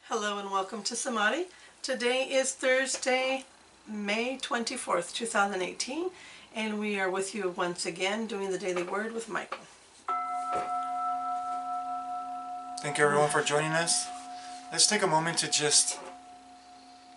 Hello and welcome to Samadhi. Today is Thursday, May 24th, 2018, and we are with you once again doing the Daily Word with Michael. Thank you everyone for joining us. Let's take a moment to just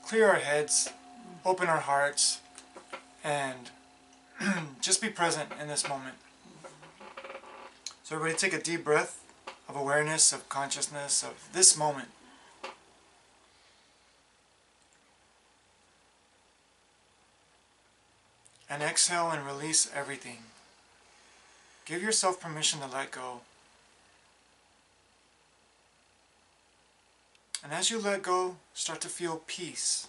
clear our heads, open our hearts, and just be present in this moment. So everybody take a deep breath of awareness, of consciousness, of this moment. And exhale and release everything. Give yourself permission to let go. And as you let go, start to feel peace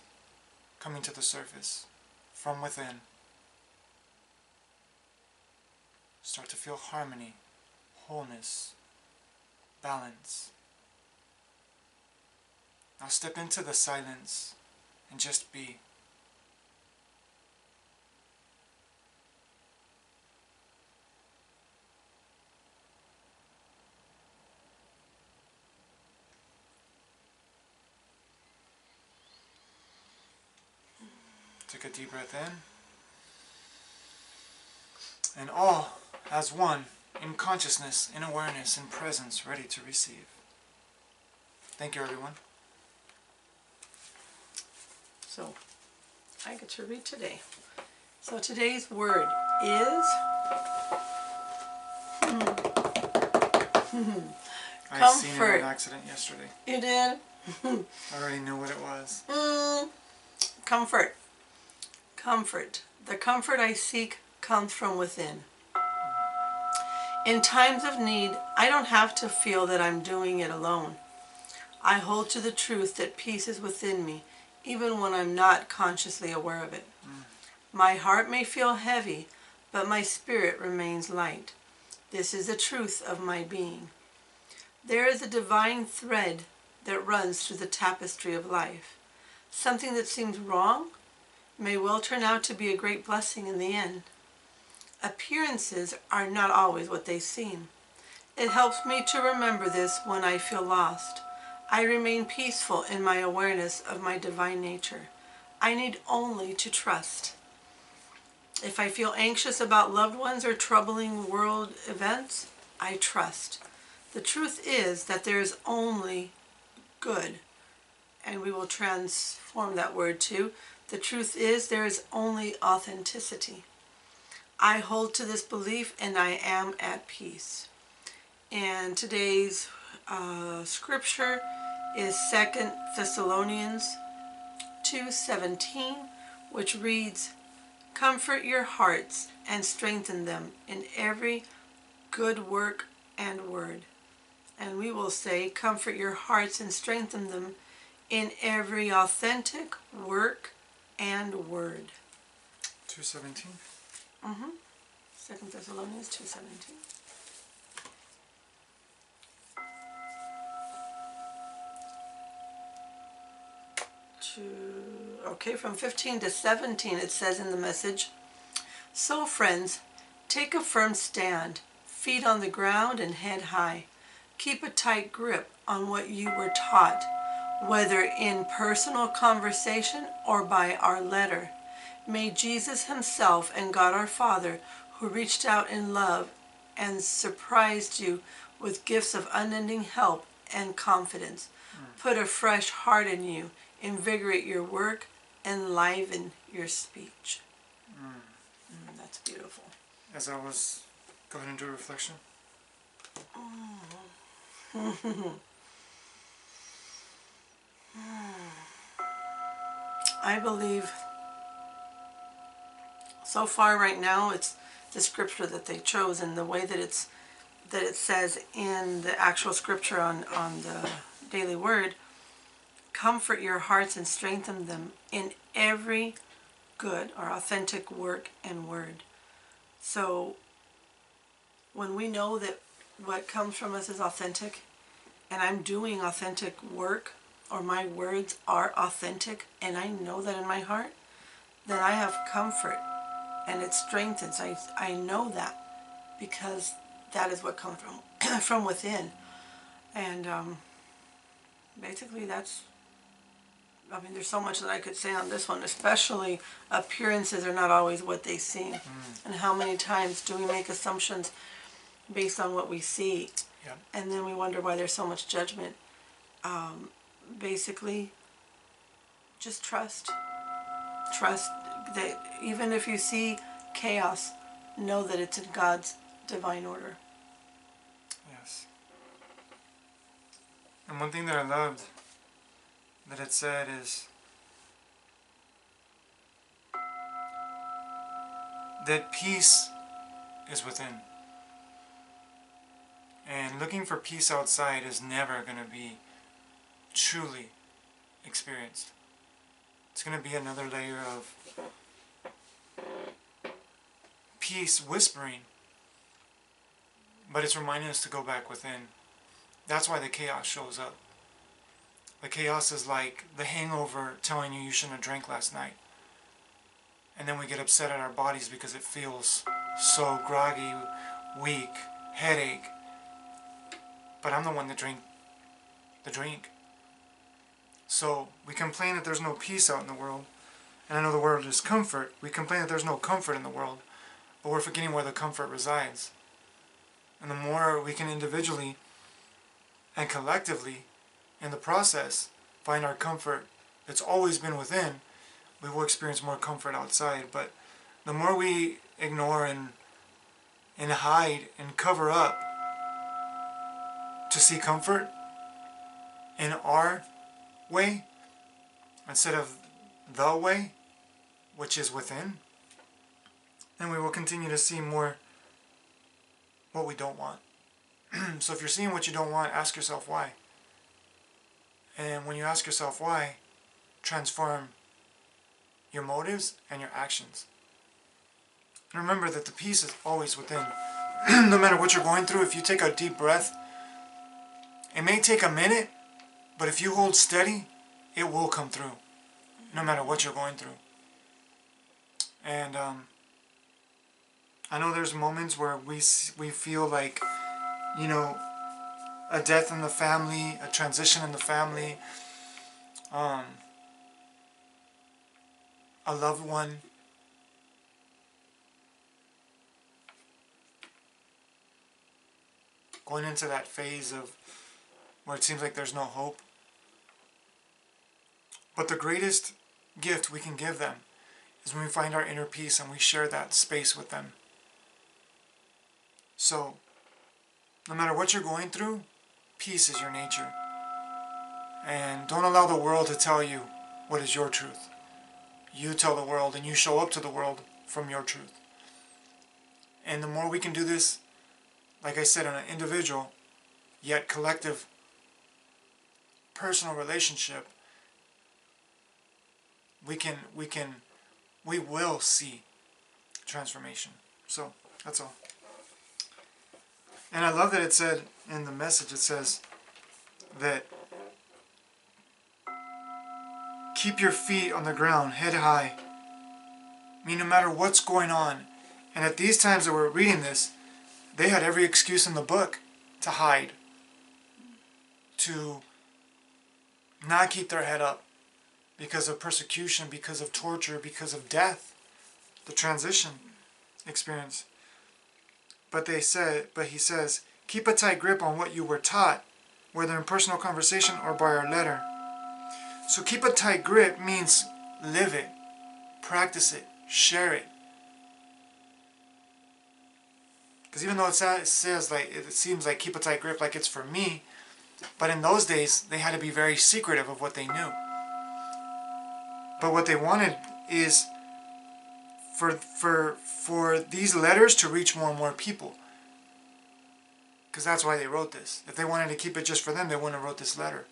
coming to the surface from within. Start to feel harmony, wholeness, balance. Now step into the silence and just be. Take a deep breath in. And all as one, in consciousness, in awareness, in presence, ready to receive. Thank you, everyone. So, I get to read today. So today's word is I seen it comfort. on accident yesterday. You did? I already knew what it was. Comfort. Comfort. The comfort I seek comes from within. In times of need, I don't have to feel that I'm doing it alone. I hold to the truth that peace is within me, even when I'm not consciously aware of it. My heart may feel heavy, but my spirit remains light. This is the truth of my being. There is a divine thread that runs through the tapestry of life. Something that seems wrong may well turn out to be a great blessing in the end. Appearances are not always what they seem. It helps me to remember this when I feel lost. I remain peaceful in my awareness of my divine nature. I need only to trust. If I feel anxious about loved ones or troubling world events, I trust. The truth is that there is only good, and we will transform that word too. The truth is there is only authenticity. I hold to this belief and I am at peace. And today's scripture is 2 Thessalonians 2:17, which reads, "Comfort your hearts and strengthen them in every good work and word." And we will say, comfort your hearts and strengthen them in every authentic work and word. 2:17. 2 Thessalonians 2:17. Okay, from 15 to 17 it says in the message, "So friends, take a firm stand, feet on the ground and head high. Keep a tight grip on what you were taught, whether in personal conversation or by our letter. May Jesus himself and God our Father, who reached out in love and surprised you with gifts of unending help and confidence, put a fresh heart in you, invigorate your work, enliven your speech." That's beautiful. As I was going into reflection. I believe so far right now it's the scripture that they chose, and the way that it says in the actual scripture on the daily word, comfort your hearts and strengthen them in every good or authentic work and word. So when we know that what comes from us is authentic, and I'm doing authentic work, or my words are authentic, and I know that in my heart, then I have comfort, and it strengthens. I know that because that is what comes from from within. And basically that's, I mean, there's so much that I could say on this one, especially appearances are not always what they seem. And how many times do we make assumptions based on what we see? Yep. And then we wonder why there's so much judgment. Basically, just trust. Trust that even if you see chaos, know that it's in God's divine order. Yes. And one thing that I loved that it said is that peace is within. And looking for peace outside is never going to be truly experienced. It's going to be another layer of peace whispering, but it's reminding us to go back within. That's why the chaos shows up. The chaos is like the hangover telling you shouldn't have drank last night. And then we get upset at our bodies because it feels so groggy, weak, headache. But I'm the one that drank the drink. So we complain that there's no peace out in the world. And I know the word is comfort. We complain that there's no comfort in the world. But we're forgetting where the comfort resides. And the more we can individually and collectively in the process find our comfort that's always been within, we will experience more comfort outside. But the more we ignore and hide and cover up to see comfort in our way instead of the way, which is within, then we will continue to see more what we don't want. So if you're seeing what you don't want, ask yourself why. And when you ask yourself why, transform your motives and your actions. And remember that the peace is always within. No matter what you're going through, if you take a deep breath, it may take a minute, but if you hold steady, it will come through, no matter what you're going through. And I know there's moments where we feel like, you know, a death in the family, a transition in the family, a loved one going into that phase of where it seems like there's no hope. But the greatest gift we can give them is when we find our inner peace and we share that space with them. So, no matter what you're going through, peace is your nature. And don't allow the world to tell you what is your truth. You tell the world and you show up to the world from your truth. And the more we can do this, like I said, in an individual, yet collective, personal relationship, we will see transformation. So, that's all. And I love that it said in the message, it says that keep your feet on the ground, head high. I mean, no matter what's going on. And at these times that we're reading this, they had every excuse in the book to hide, to not keep their head up because of persecution, because of torture, because of death, the transition experience. But he says, keep a tight grip on what you were taught, whether in personal conversation or by our letter. So keep a tight grip means live it, practice it, share it. Because even though it says like, it seems like keep a tight grip like it's for me, but in those days they had to be very secretive of what they knew. But what they wanted is for these letters to reach more and more people. Because that's why they wrote this. If they wanted to keep it just for them, they wouldn't have wrote this letter.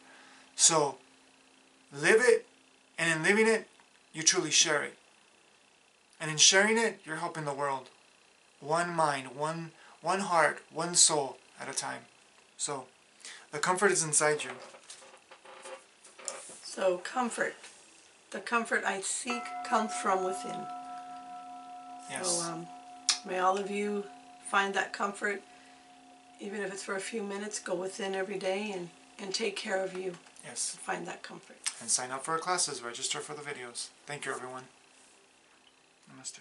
So, live it, and in living it, you truly share it. And in sharing it, you're helping the world. One mind, one heart, one soul at a time. So, the comfort is inside you. So, comfort. The comfort I seek comes from within. Yes. So may all of you find that comfort, even if it's for a few minutes. Go within every day and and take care of you. Yes. Find that comfort. And sign up for our classes. Register for the videos. Thank you, everyone. Namaste.